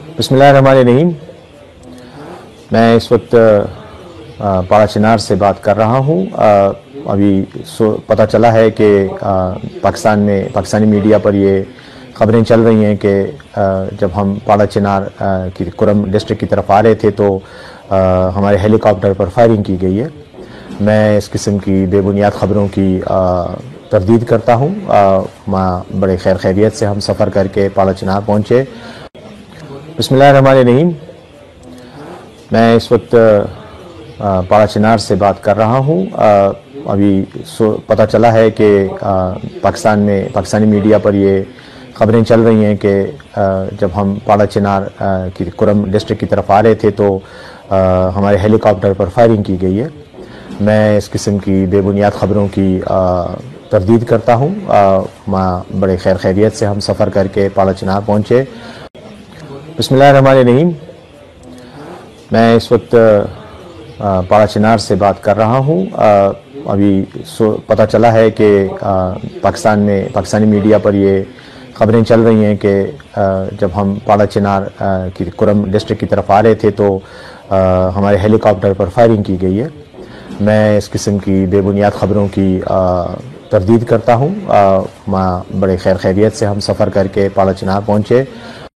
بسم اللہ الرحمن الرحیم۔ میں اس وقت پاڑا چنار سے بات کر رہا ہوں۔ ابھی پتہ چلا ہے کہ پاکستان میں پاکستانی میڈیا پر یہ خبریں چل رہی ہیں کہ جب ہم پاڑا چنار کی کرم ڈسٹرکٹ کی طرف آ رہے تھے تو ہمارے ہیلی کاپٹر پر فائرنگ کی گئی ہے۔ میں اس قسم کی بے بنیاد خبروں کی تردید کرتا ہوں۔ بڑے خیر خیریت سے ہم سفر کر کے پاڑا چنار پہنچے۔ بسم اللہ الرحمن الرحیم۔ میں اس وقت پاڑا چنار سے بات کر رہا ہوں۔ ابھی پتہ چلا ہے کہ پاکستان میں پاکستانی میڈیا پر یہ خبریں چل رہی ہیں کہ جب ہم پاڑا چنار کی کرم ڈسٹرکٹ کی طرف آ رہے تھے تو ہمارے ہیلی کاپٹر پر فائرنگ کی گئی ہے۔ میں اس قسم کی بے بنیاد خبروں کی تردید کرتا ہوں۔ بڑے خیر خیریت سے ہم سفر کر کے پاڑا چنار پہنچے۔ بسم اللہ الرحمن الرحیم۔ میں اس وقت پاڑا چنار سے بات کر رہا ہوں۔ ابھی پتہ چلا ہے کہ پاکستان میں پاکستانی میڈیا پر یہ خبریں چل رہی ہیں کہ جب ہم پاڑا چنار کی کرم ڈسٹرکٹ کی طرف آ رہے تھے تو ہمارے ہیلی کاپٹر پر فائرنگ کی گئی ہے۔ میں اس قسم کی بے بنیاد خبروں کی تردید کرتا ہوں۔ بڑے خیر خیریت سے ہم سفر کر کے پاڑا چنار پہنچے۔